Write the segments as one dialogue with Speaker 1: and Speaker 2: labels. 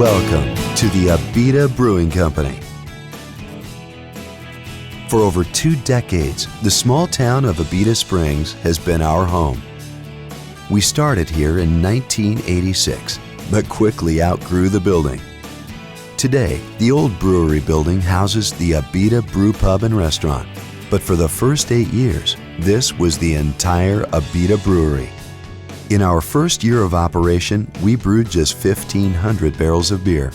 Speaker 1: Welcome to the Abita Brewing Company. For over 2 decades, the small town of Abita Springs has been our home. We started here in 1986, but quickly outgrew the building. Today, the old brewery building houses the Abita Brew Pub and Restaurant, but for the first 8 years, this was the entire Abita Brewery. In our first year of operation, we brewed just 1,500 barrels of beer,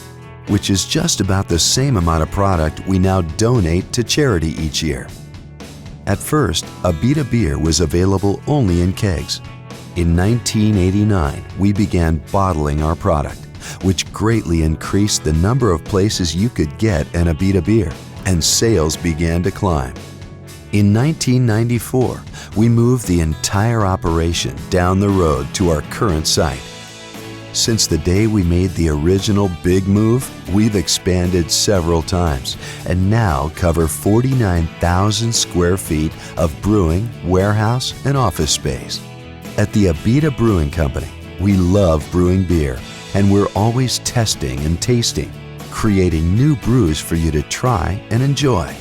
Speaker 1: which is just about the same amount of product we now donate to charity each year. At first, Abita beer was available only in kegs. In 1989, we began bottling our product, which greatly increased the number of places you could get an Abita beer, and sales began to climb. In 1994, we moved the entire operation down the road to our current site. Since the day we made the original big move, we've expanded several times and now cover 49,000 square feet of brewing, warehouse, and office space. At the Abita Brewing Company, we love brewing beer, and we're always testing and tasting, creating new brews for you to try and enjoy.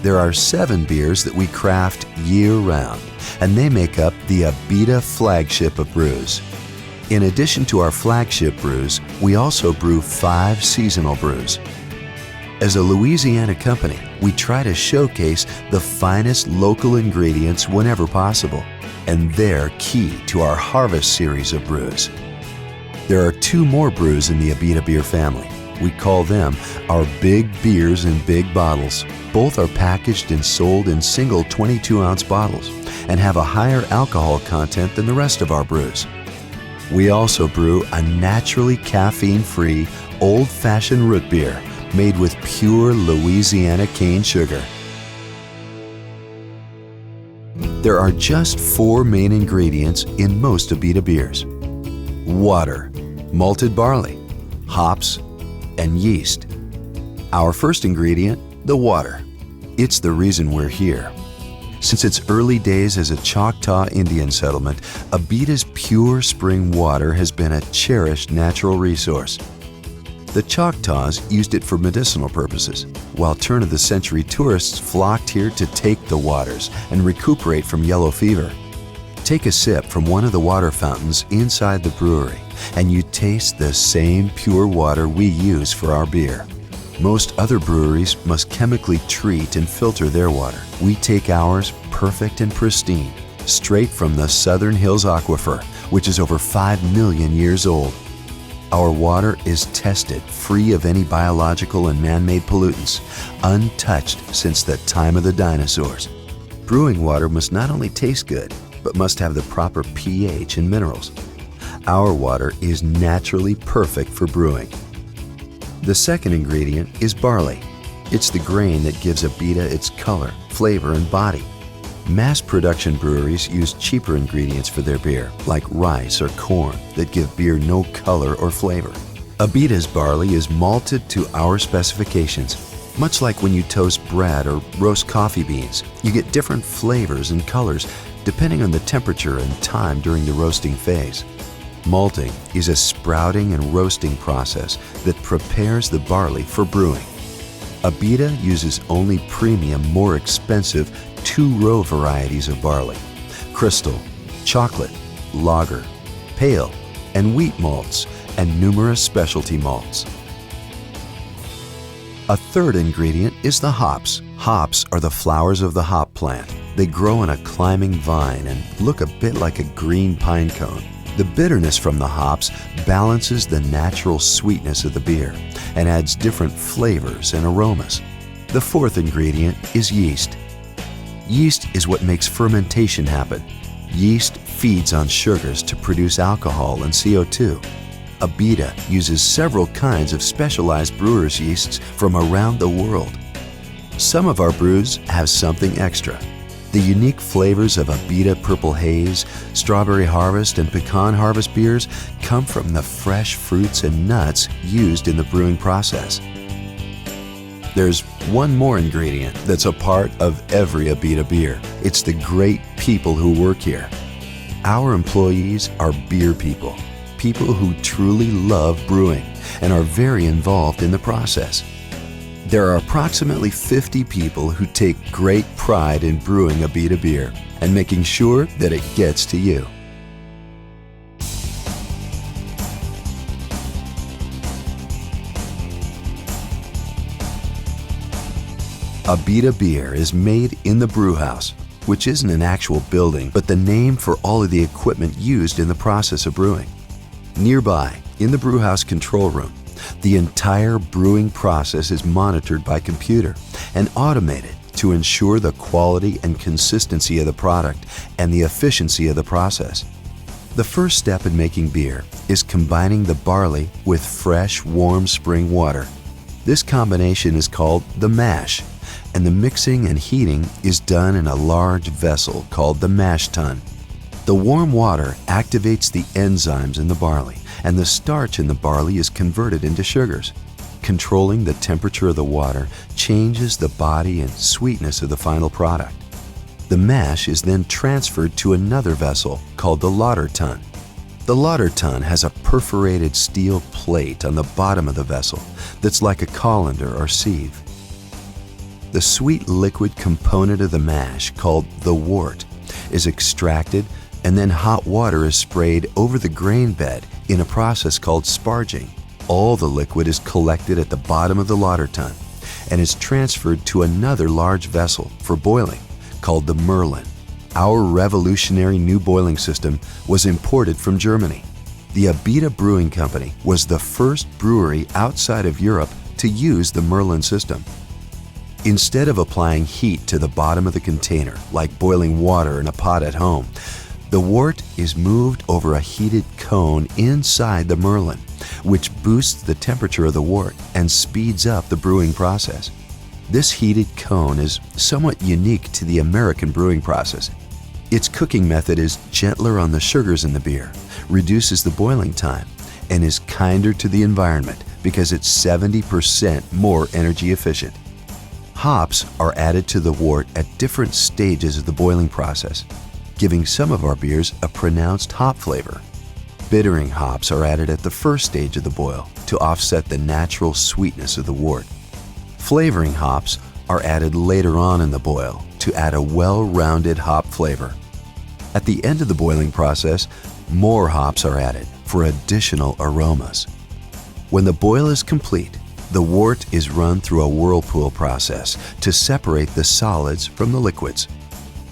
Speaker 1: There are 7 beers that we craft year-round, and they make up the Abita flagship of brews. In addition to our flagship brews, we also brew 5 seasonal brews. As a Louisiana company, we try to showcase the finest local ingredients whenever possible, and they're key to our Harvest series of brews. There are 2 more brews in the Abita beer family. We call them our Big Beers in Big Bottles. Both are packaged and sold in single 22-ounce bottles and have a higher alcohol content than the rest of our brews. We also brew a naturally caffeine-free, old-fashioned root beer made with pure Louisiana cane sugar. There are just 4 main ingredients in most Abita beers: water, malted barley, hops, and yeast. Our first ingredient, the water. It's the reason we're here. Since its early days as a Choctaw Indian settlement, Abita's pure spring water has been a cherished natural resource. The Choctaws used it for medicinal purposes, while turn-of-the-century tourists flocked here to take the waters and recuperate from yellow fever. Take a sip from one of the water fountains inside the brewery, and you taste the same pure water we use for our beer. Most other breweries must chemically treat and filter their water. We take ours perfect and pristine, straight from the Southern Hills Aquifer, which is over 5 million years old. Our water is tested free of any biological and man-made pollutants, untouched since the time of the dinosaurs. Brewing water must not only taste good, but must have the proper pH and minerals. Our water is naturally perfect for brewing. The second ingredient is barley. It's the grain that gives Abita its color, flavor, and body. Mass production breweries use cheaper ingredients for their beer, like rice or corn, that give beer no color or flavor. Abita's barley is malted to our specifications. Much like when you toast bread or roast coffee beans, you get different flavors and colors depending on the temperature and time during the roasting phase. Malting is a sprouting and roasting process that prepares the barley for brewing. Abita uses only premium, more expensive 2-row varieties of barley: crystal, chocolate, lager, pale, and wheat malts, and numerous specialty malts. A third ingredient is the hops. Hops are the flowers of the hop plant. They grow on a climbing vine and look a bit like a green pine cone. The bitterness from the hops balances the natural sweetness of the beer and adds different flavors and aromas. The fourth ingredient is yeast. Yeast is what makes fermentation happen. Yeast feeds on sugars to produce alcohol and CO2. Abita uses several kinds of specialized brewer's yeasts from around the world. Some of our brews have something extra. The unique flavors of Abita Purple Haze, Strawberry Harvest, and Pecan Harvest beers come from the fresh fruits and nuts used in the brewing process. There's one more ingredient that's a part of every Abita beer. It's the great people who work here. Our employees are beer people, people who truly love brewing and are very involved in the process. There are approximately 50 people who take great pride in brewing Abita beer and making sure that it gets to you. Abita beer is made in the brew house, which isn't an actual building, but the name for all of the equipment used in the process of brewing. Nearby, in the brew house control room, the entire brewing process is monitored by computer and automated to ensure the quality and consistency of the product and the efficiency of the process. The first step in making beer is combining the barley with fresh, warm spring water. This combination is called the mash, and the mixing and heating is done in a large vessel called the mash tun. The warm water activates the enzymes in the barley, and the starch in the barley is converted into sugars. Controlling the temperature of the water changes the body and sweetness of the final product. The mash is then transferred to another vessel called the lauter tun. The lauter tun has a perforated steel plate on the bottom of the vessel that's like a colander or sieve. The sweet liquid component of the mash, called the wort, is extracted, and then hot water is sprayed over the grain bed in a process called sparging. All the liquid is collected at the bottom of the lauter tun and is transferred to another large vessel for boiling, called the merlin. Our revolutionary new boiling system was imported from Germany. The Abita Brewing Company was the first brewery outside of Europe to use the merlin system. Instead of applying heat to the bottom of the container, like boiling water in a pot at home, the wort is moved over a heated cone inside the merlin, which boosts the temperature of the wort and speeds up the brewing process. This heated cone is somewhat unique to the American brewing process. Its cooking method is gentler on the sugars in the beer, reduces the boiling time, and is kinder to the environment because it's 70% more energy efficient. Hops are added to the wort at different stages of the boiling process, giving some of our beers a pronounced hop flavor. Bittering hops are added at the first stage of the boil to offset the natural sweetness of the wort. Flavoring hops are added later on in the boil to add a well-rounded hop flavor. At the end of the boiling process, more hops are added for additional aromas. When the boil is complete, the wort is run through a whirlpool process to separate the solids from the liquids.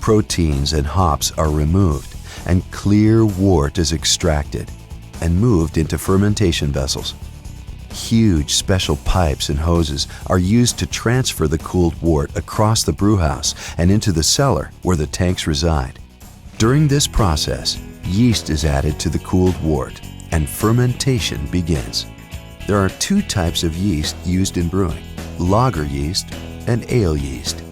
Speaker 1: Proteins and hops are removed, and clear wort is extracted and moved into fermentation vessels. Huge special pipes and hoses are used to transfer the cooled wort across the brewhouse and into the cellar where the tanks reside. During this process, yeast is added to the cooled wort, and fermentation begins. There are two types of yeast used in brewing: lager yeast and ale yeast.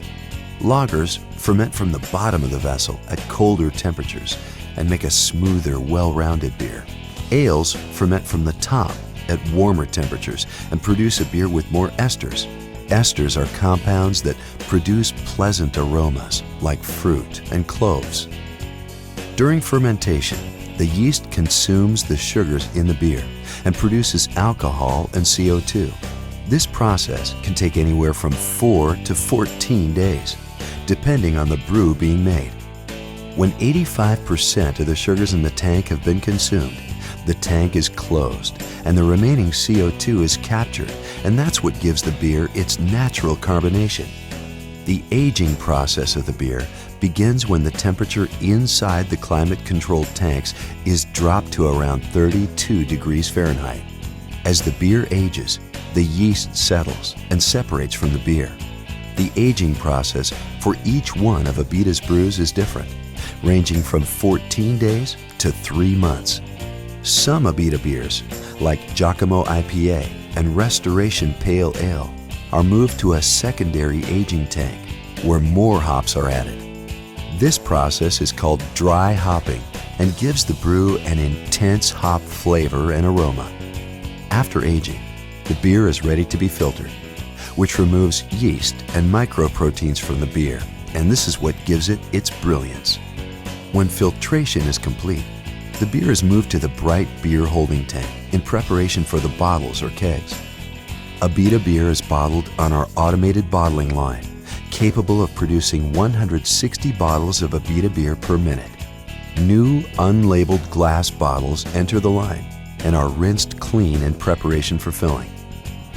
Speaker 1: Lagers ferment from the bottom of the vessel at colder temperatures and make a smoother, well-rounded beer. Ales ferment from the top at warmer temperatures and produce a beer with more esters. Esters are compounds that produce pleasant aromas like fruit and cloves. During fermentation, the yeast consumes the sugars in the beer and produces alcohol and CO2. This process can take anywhere from 4 to 14 days, depending on the brew being made. When 85% of the sugars in the tank have been consumed, the tank is closed and the remaining CO2 is captured, and that's what gives the beer its natural carbonation. The aging process of the beer begins when the temperature inside the climate-controlled tanks is dropped to around 32 degrees Fahrenheit. As the beer ages, the yeast settles and separates from the beer. The aging process for each one of Abita's brews is different, ranging from 14 days to 3 months. Some Abita beers, like Giacomo IPA and Restoration Pale Ale, are moved to a secondary aging tank where more hops are added. This process is called dry hopping and gives the brew an intense hop flavor and aroma. After aging, the beer is ready to be filtered, which removes yeast and microproteins from the beer, and this is what gives it its brilliance. When filtration is complete, the beer is moved to the bright beer holding tank in preparation for the bottles or kegs. Abita beer is bottled on our automated bottling line, capable of producing 160 bottles of Abita beer per minute. New, unlabeled glass bottles enter the line and are rinsed clean in preparation for filling.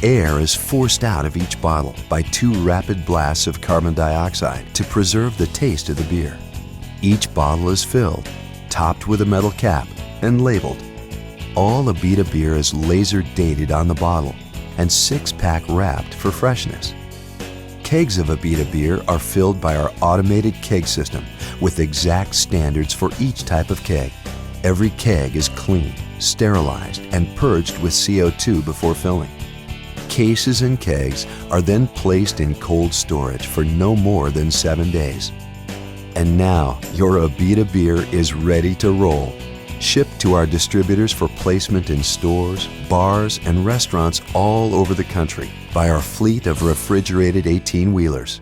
Speaker 1: Air is forced out of each bottle by 2 rapid blasts of carbon dioxide to preserve the taste of the beer. Each bottle is filled, topped with a metal cap, and labeled. All Abita beer is laser dated on the bottle and 6-pack wrapped for freshness. Kegs of Abita beer are filled by our automated keg system with exact standards for each type of keg. Every keg is cleaned, sterilized, and purged with CO2 before filling. Cases and kegs are then placed in cold storage for no more than 7 days. And now, your Abita beer is ready to roll. Shipped to our distributors for placement in stores, bars, and restaurants all over the country by our fleet of refrigerated 18-wheelers.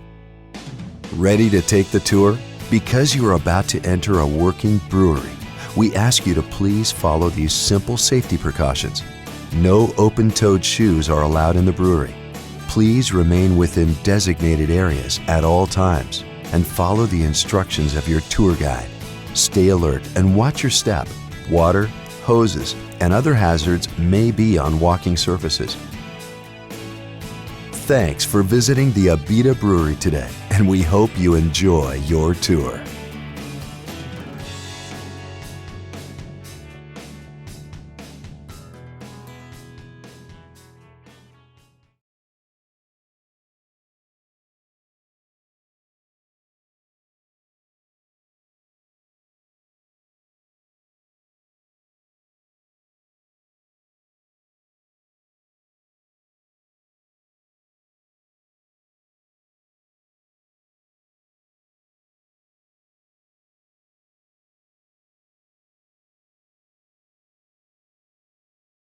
Speaker 1: Ready to take the tour? Because you are about to enter a working brewery, we ask you to please follow these simple safety precautions. No open-toed shoes are allowed in the brewery. Please remain within designated areas at all times and follow the instructions of your tour guide. Stay alert and watch your step. Water, hoses, and other hazards may be on walking surfaces. Thanks for visiting the Abita Brewery today, and we hope you enjoy your tour.